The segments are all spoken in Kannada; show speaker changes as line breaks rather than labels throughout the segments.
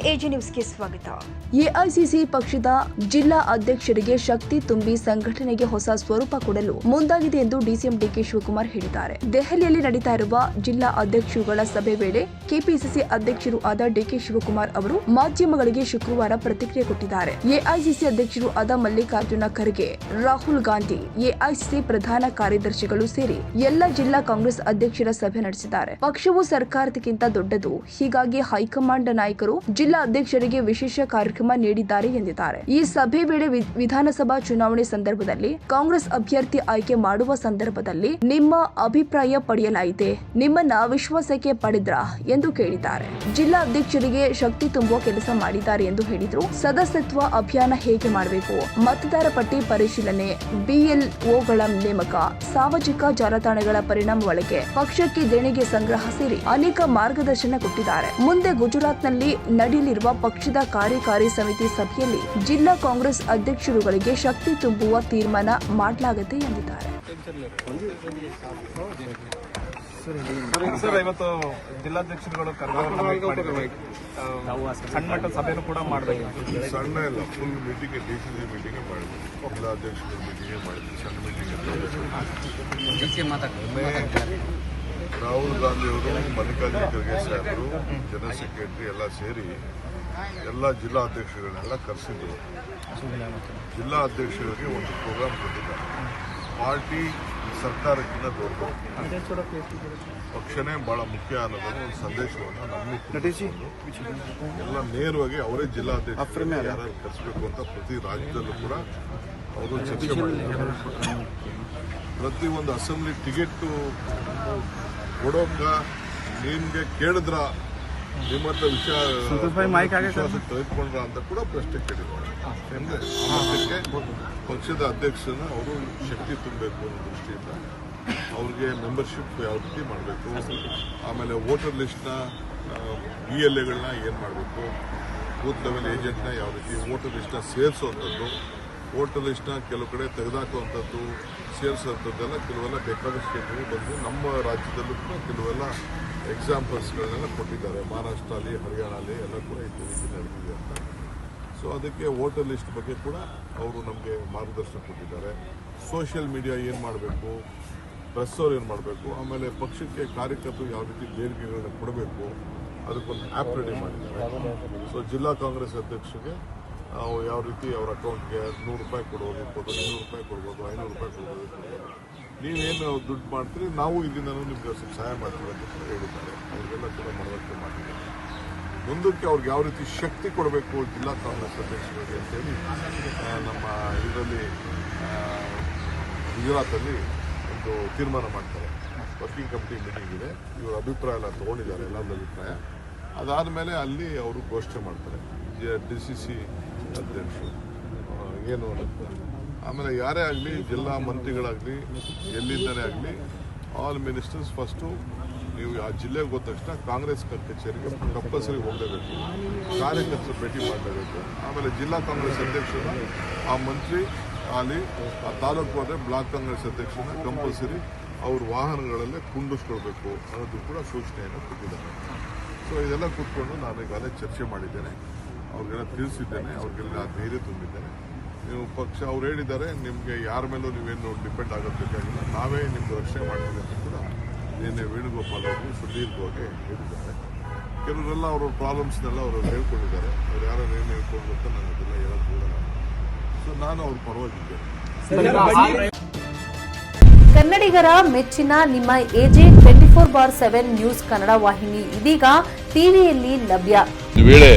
ಎಜಿ ನ್ಯೂಸ್ಗೆ ಸ್ವಾಗತ.
ಎಐಸಿಸಿ ಪಕ್ಷದ ಜಿಲ್ಲಾ ಅಧ್ಯಕ್ಷರಿಗೆ ಶಕ್ತಿ ತುಂಬಿ ಸಂಘಟನೆಗೆ ಹೊಸ ಸ್ವರೂಪ ಕೊಡಲು ಮುಂದಾಗಿದೆ ಎಂದು ಡಿಸಿಎಂ ಡಿಕೆ ಶಿವಕುಮಾರ್ ಹೇಳಿದ್ದಾರೆ. ದೆಹಲಿಯಲ್ಲಿ ನಡೀತಾ ಇರುವ ಜಿಲ್ಲಾ ಅಧ್ಯಕ್ಷರುಗಳ ಸಭೆ ವೇಳೆ ಕೆಪಿಸಿಸಿ ಅಧ್ಯಕ್ಷರು ಆದ ಡಿಕೆ ಶಿವಕುಮಾರ್ ಅವರು ಮಾಧ್ಯಮಗಳಿಗೆ ಶುಕ್ರವಾರ ಪ್ರತಿಕ್ರಿಯೆ ಕೊಟ್ಟಿದ್ದಾರೆ. ಎಐಸಿಸಿ ಅಧ್ಯಕ್ಷರು ಆದ ಮಲ್ಲಿಕಾರ್ಜುನ ಖರ್ಗೆ, ರಾಹುಲ್ ಗಾಂಧಿ, ಎಐಸಿಸಿ ಪ್ರಧಾನ ಕಾರ್ಯದರ್ಶಿಗಳು ಸೇರಿ ಎಲ್ಲ ಜಿಲ್ಲಾ ಕಾಂಗ್ರೆಸ್ ಅಧ್ಯಕ್ಷರ ಸಭೆ ನಡೆಸಿದ್ದಾರೆ. ಪಕ್ಷವು ಸರ್ಕಾರಕ್ಕಿಂತ ದೊಡ್ಡದು, ಹೀಗಾಗಿ ಹೈಕಮಾಂಡ್ ನಾಯಕರು ಜಿಲ್ಲಾ ಅಧ್ಯಕ್ಷರಿಗೆ ವಿಶೇಷ ಕಾರ್ಯಕ್ರಮ ನೀಡಿದ್ದಾರೆ ಎಂದಿದ್ದಾರೆ. ಈ ಸಭೆ ವೇಳೆ ವಿಧಾನಸಭಾ ಚುನಾವಣೆ ಸಂದರ್ಭದಲ್ಲಿ ಕಾಂಗ್ರೆಸ್ ಅಭ್ಯರ್ಥಿ ಆಯ್ಕೆ ಮಾಡುವ ಸಂದರ್ಭದಲ್ಲಿ ನಿಮ್ಮ ಅಭಿಪ್ರಾಯ ಪಡೆಯಲಾಯಿತೆ, ನಿಮ್ಮನ್ನ ವಿಶ್ವಾಸಕ್ಕೆ ಪಡೆದ್ರಾ ಎಂದು ಕೇಳಿದ್ದಾರೆ. ಜಿಲ್ಲಾ ಅಧ್ಯಕ್ಷರಿಗೆ ಶಕ್ತಿ ತುಂಬುವ ಕೆಲಸ ಮಾಡಿದ್ದಾರೆ ಎಂದು ಹೇಳಿದ್ರು. ಸದಸ್ಯತ್ವ ಅಭಿಯಾನ ಹೇಗೆ ಮಾಡಬೇಕು, ಮತದಾರ ಪಟ್ಟಿ ಪರಿಶೀಲನೆ, ಬಿಎಲ್ಒಗಳ ನೇಮಕ, ಸಾಮಾಜಿಕ ಜಾಲತಾಣಗಳ ಪರಿಣಾಮ ಬಳಕೆ, ಪಕ್ಷಕ್ಕೆ ದೇಣಿಗೆ ಸಂಗ್ರಹ ಸೇರಿ ಅನೇಕ ಮಾರ್ಗದರ್ಶನ ಕೊಟ್ಟಿದ್ದಾರೆ. ಮುಂದೆ ಗುಜರಾತ್ನಲ್ಲಿ ನಡೆಯಲಿರುವ ಪಕ್ಷದ ಕಾರ್ಯಕಾರಿ ಸಮಿತಿ ಸಭೆಯಲ್ಲಿ ಜಿಲ್ಲಾ ಕಾಂಗ್ರೆಸ್ ಅಧ್ಯಕ್ಷರುಗಳಿಗೆ ಶಕ್ತಿ ತುಂಬುವ ತೀರ್ಮಾನ ಮಾಡಲಾಗುತ್ತೆ ಎಂದಿದ್ದಾರೆ.
ಸರ್, ಇವತ್ತು ಜಿಲ್ಲಾಧ್ಯಕ್ಷರುಗಳು ಸಣ್ಣ ಮಟ್ಟ ಸಭೆನೂ ಕೂಡ ಮಾಡಬೇಕು.
ಸಣ್ಣ ಇಲ್ಲ, ಫುಲ್ ಮೀಟಿಂಗ್, ಡಿಸಿಸಿ ಮೀಟಿಂಗ್ ಮಾಡಿದ್ವಿ. ಜಿಲ್ಲಾಧ್ಯಕ್ಷರ ಮೀಟಿಂಗ್ ಮಾಡಿದ್ವಿ, ಸಣ್ಣ ಮೀಟಿಂಗ್. ರಾಹುಲ್ ಗಾಂಧಿ ಅವರು, ಮಲ್ಲಿಕಾರ್ಜುನ ಖರ್ಗೆ ಸಾಹೇಬರು, ಜನರಲ್ ಸೆಕ್ರೆಟರಿ ಎಲ್ಲ ಸೇರಿ ಎಲ್ಲ ಜಿಲ್ಲಾ ಅಧ್ಯಕ್ಷಗಳನ್ನೆಲ್ಲ ಕರೆಸಿದ್ರು. ಜಿಲ್ಲಾ ಅಧ್ಯಕ್ಷರಿಗೆ ಒಂದು ಪ್ರೋಗ್ರಾಮ್ ಕೊಟ್ಟಿದ್ದಾರೆ. ಪಾರ್ಟಿ ಸರ್ಕಾರಕ್ಕಿಂತ ದೊಡ್ಡದು, ಪಕ್ಷನೇ ಬಹಳ ಮುಖ್ಯ ಅನ್ನೋದನ್ನು ಒಂದು ಸಂದೇಶವನ್ನು ನಮಗೆ ಎಲ್ಲ ನೇರವಾಗಿ ಅವರೇ ಜಿಲ್ಲಾಧ್ಯಕ್ಷರು ಯಾರು ಕರೆಸಬೇಕು ಅಂತ ಪ್ರತಿ ರಾಜ್ಯದಲ್ಲೂ ಕೂಡ ಅವರು ಚರ್ಚೆ ಮಾಡಿದ್ದಾರೆ. ಪ್ರತಿ ಒಂದು ಅಸೆಂಬ್ಲಿ ಟಿಕೆಟ್ ಕೊಡೋಕ ನಿಮ್ಗೆ ಕೇಳಿದ್ರ, ನಿಮ್ಮ ಹತ್ರ ವಿಶ್ವಾಸ ತೆಗೆದುಕೊಂಡ್ರ ಅಂತ ಕೂಡ ಪ್ರಶ್ನೆ ಕೇಳಿದ್ದಾರೆ. ಅಂದ್ರೆ ಪಕ್ಷದ ಅಧ್ಯಕ್ಷರನ್ನ ಅವರು ಶಕ್ತಿ ತುಂಬಬೇಕು ಅನ್ನೋ ದೃಷ್ಟಿಯಿಂದ ಅವ್ರಿಗೆ ಮೆಂಬರ್ಶಿಪ್ ಯಾವ ರೀತಿ ಮಾಡಬೇಕು, ಆಮೇಲೆ ವೋಟರ್ ಲಿಸ್ಟ್ನ BLAಗಳನ್ನ ಏನು ಮಾಡಬೇಕು, ಬೂತ್ ಲೆವೆಲ್ ಏಜೆಂಟ್ನ ಯಾವ ರೀತಿ ವೋಟರ್ ಲಿಸ್ಟ್ನ ಸೇರಿಸುವಂಥದ್ದು, ವೋಟರ್ ಲಿಸ್ಟ್ನ ಕೆಲವು ಕಡೆ ತೆಗೆದುಹಾಕುವಂಥದ್ದು, ಸೇರಿಸುವಂಥದ್ದೆಲ್ಲ ಕೆಲವೆಲ್ಲ ಬೇಕಾದಷ್ಟು ಸ್ಟೇಟ್ಗಳು ಬಂದು ನಮ್ಮ ರಾಜ್ಯದಲ್ಲೂ ಕೂಡ ಕೆಲವೆಲ್ಲ ಎಕ್ಸಾಂಪಲ್ಸ್ಗಳನ್ನೆಲ್ಲ ಕೊಟ್ಟಿದ್ದಾರೆ. ಮಹಾರಾಷ್ಟ್ರ ಅಲ್ಲಿ, ಹರಿಯಾಣ ಅಲ್ಲಿ ಎಲ್ಲ ಕೂಡ ಈ ರೀತಿ ನಡೆದಿದೆ ಅಂತ. ಸೊ ಅದಕ್ಕೆ ವೋಟರ್ ಲಿಸ್ಟ್ ಬಗ್ಗೆ ಕೂಡ ಅವರು ನಮಗೆ ಮಾರ್ಗದರ್ಶನ ಕೊಟ್ಟಿದ್ದಾರೆ. ಸೋಷಿಯಲ್ ಮೀಡಿಯಾ ಏನು ಮಾಡಬೇಕು, ಪ್ರೆಸ್ ಅವ್ರು ಏನು ಮಾಡಬೇಕು, ಆಮೇಲೆ ಪಕ್ಷಕ್ಕೆ ಕಾರ್ಯಕರ್ತರು ಯಾವ ರೀತಿ ದೇಣಿಗೆಗಳನ್ನ ಕೊಡಬೇಕು, ಅದಕ್ಕೊಂದು ಆ್ಯಪ್ ರೆಡಿ ಮಾಡಿದ್ದಾರೆ. ಸೊ ಜಿಲ್ಲಾ ಕಾಂಗ್ರೆಸ್ ಅಧ್ಯಕ್ಷರಿಗೆ ನಾವು ಯಾವ ರೀತಿ ಅವ್ರ ಅಕೌಂಟ್ಗೆ 100 ರೂಪಾಯಿ ಕೊಡ್ಬೋದು, 200 ರೂಪಾಯಿ ಕೊಡ್ಬೋದು, 500 ರೂಪಾಯಿ ಕೊಡ್ಬೋದು, ನೀವೇನು ದುಡ್ಡು ಮಾಡ್ತೀರಿ ನಾವು ಇದರಿಂದನೂ ನಿಮ್ಗೆ ಸಹಾಯ ಮಾಡ್ತೀವಿ ಅಂತ ಕೂಡ ಹೇಳಿದ್ದಾರೆ. ಅವ್ರಿಗೆಲ್ಲ ಕೂಡ ಮನವರಿಕೆ ಮಾಡಿದ್ದಾರೆ. ಮುಂದಕ್ಕೆ ಅವ್ರಿಗೆ ಯಾವ ರೀತಿ ಶಕ್ತಿ ಕೊಡಬೇಕು ಜಿಲ್ಲಾ ಕಾಂಗ್ರೆಸ್ ಅಧ್ಯಕ್ಷರಿಗೆ ಅಂತೇಳಿ ನಮ್ಮ ಇದರಲ್ಲಿ ಗುಜರಾತಲ್ಲಿ ಒಂದು ತೀರ್ಮಾನ ಮಾಡ್ತಾರೆ. ವರ್ಕಿಂಗ್ ಕಮಿಟಿ ಮೀಟಿಂಗ್ ಇದೆ, ಇವ್ರ ಅಭಿಪ್ರಾಯ ಎಲ್ಲ ತೊಗೊಂಡಿದ್ದಾರೆ, ಎಲ್ಲರ ಅಭಿಪ್ರಾಯ. ಅದಾದಮೇಲೆ ಅಲ್ಲಿ ಅವರು ಘೋಷಣೆ ಮಾಡ್ತಾರೆ DCC ಅಧ್ಯಕ್ಷರು ಏನು ಅನ್ನೋದು. ಆಮೇಲೆ ಯಾರೇ ಆಗಲಿ, ಜಿಲ್ಲಾ ಮಂತ್ರಿಗಳಾಗಲಿ, ಎಲ್ಲಿಂದನೇ ಆಗಲಿ, ಆಲ್ ಮಿನಿಸ್ಟರ್ಸ್ ಫಸ್ಟು ನೀವು ಆ ಜಿಲ್ಲೆಗೆ ಹೋದ ತಕ್ಷಣ ಕಾಂಗ್ರೆಸ್ ಕಚೇರಿಗೆ ಕಂಪಲ್ಸರಿ ಹೋಗಲೇಬೇಕು, ಕಾರ್ಯಕರ್ತರು ಭೇಟಿ ಮಾಡಲೇಬೇಕು. ಆಮೇಲೆ ಜಿಲ್ಲಾ ಕಾಂಗ್ರೆಸ್ ಅಧ್ಯಕ್ಷರನ್ನ ಆ ಮಂತ್ರಿ ಅಲ್ಲಿ ಆ ತಾಲೂಕು ಹೋದರೆ ಬ್ಲಾಕ್ ಕಾಂಗ್ರೆಸ್ ಅಧ್ಯಕ್ಷರನ್ನ ಕಂಪಲ್ಸರಿ ಅವ್ರ ವಾಹನಗಳಲ್ಲೇ ಕುಂಡಿಸ್ಕೊಳ್ಬೇಕು ಅನ್ನೋದು ಕೂಡ ಸೂಚನೆಯನ್ನು ಕೊಟ್ಟಿದ್ದಾರೆ. ಸೊ ಇದೆಲ್ಲ ಕೂತ್ಕೊಂಡು ನಾನು ಈಗಾಗಲೇ ಚರ್ಚೆ ಮಾಡಿದ್ದೇನೆ, ಅವ್ರಿಗೆಲ್ಲ ತಿಳಿಸಿದ್ದೇನೆ, ಅವ್ರಿಗೆಲ್ಲ ಧೈರ್ಯ ತುಂಬಿದ್ದೇನೆ. ನೀವು ಪಕ್ಷ ಅವ್ರು ಹೇಳಿದ್ದಾರೆ, ನಿಮಗೆ ಯಾರ ಮೇಲೂ ನೀವೇನು ಡಿಪೆಂಡ್ ಆಗೋದಕ್ಕಾಗಿಲ್ಲ, ನಾವೇ ನಿಮ್ಗೆ ರಕ್ಷಣೆ ಮಾಡ್ತೀವಿ ಅಂತ ಕೂಡ ನಿನ್ನೆ ವೇಣುಗೋಪಾಲ್ ಅವರು ಸುದೀರ್ಘವಾಗಿ ಹೇಳಿದ್ದಾರೆ. ಕೆಲವರೆಲ್ಲ ಅವ್ರ ಪ್ರಾಬ್ಲಮ್ಸ್ನೆಲ್ಲ ಅವರು ಹೇಳ್ಕೊಂಡಿದ್ದಾರೆ. ಅವ್ರು ಯಾರು ಏನು ಹೇಳ್ಕೊಂಡು ಅಂತ ನಾನು ಅದೆಲ್ಲ ಹೇಳೋದು ಕೂಡ. ಸೊ ನಾನು ಅವ್ರ ಪರವಾಗಿದ್ದೇನೆ.
ಕನ್ನಡಿಗರ ಮೆಚ್ಚಿನ ನಿಮ್ಮ AJ 24/7 ನ್ಯೂಸ್ ಕನ್ನಡ ವಾಹಿನಿ ಇದೀಗ ಟಿವಿಯಲ್ಲಿ ಲಭ್ಯ.
ವೇಳೆ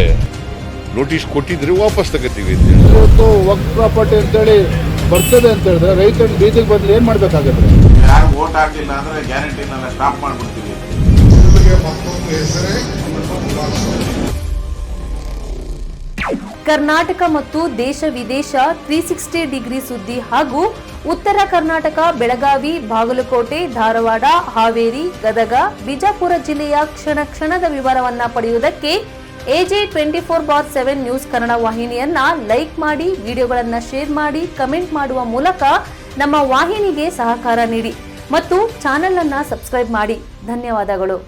ನೋಟಿಸ್ ಕೊಟ್ಟಿದ್ರೆ ವಾಪಸ್ ತಗೋತೀವಿ.
ಇವತ್ತು ವಕ್ಫ್ ಪ್ರಾಪರ್ಟಿ ಅಂತೇಳಿ ಬರ್ತದೆ ಅಂತ ಹೇಳಿದ್ರೆ ರೈತರು ಬೀದಿಗೆ ಬದಲು ಏನ್ ಮಾಡ್ಬೇಕಾಗುತ್ತೆ?
ಯಾರು ವೋಟ್ ಹಾಕಲಿಲ್ಲ ಅಂದ್ರೆ ಗ್ಯಾರಂಟಿನೆಲ್ಲ ಸ್ಟಾಪ್ ಮಾಡ್ಬಿಡ್ತೀವಿ.
ಕರ್ನಾಟಕ ಮತ್ತು ದೇಶ ವಿದೇಶ 360 ಡಿಗ್ರಿ ಸುದ್ದಿ ಹಾಗೂ ಉತ್ತರ ಕರ್ನಾಟಕ, ಬೆಳಗಾವಿ, ಬಾಗಲಕೋಟೆ, ಧಾರವಾಡ, ಹಾವೇರಿ, ಗದಗ, ಬಿಜಾಪುರ ಜಿಲ್ಲೆಯ ಕ್ಷಣ ಕ್ಷಣದ ವಿವರವನ್ನ ಪಡೆಯುವುದಕ್ಕೆ AJ 24/7 ನ್ಯೂಸ್ ಕನ್ನಡ ವಾಹಿನಿಯನ್ನ ಲೈಕ್ ಮಾಡಿ, ವಿಡಿಯೋಗಳನ್ನ ಶೇರ್ ಮಾಡಿ, ಕಮೆಂಟ್ ಮಾಡುವ ಮೂಲಕ ನಮ್ಮ ವಾಹಿನಿಗೆ ಸಹಕಾರ ನೀಡಿ ಮತ್ತು ಚಾನೆಲ್ ಅನ್ನ ಸಬ್ಸ್ಕ್ರೈಬ್ ಮಾಡಿ. ಧನ್ಯವಾದಗಳು.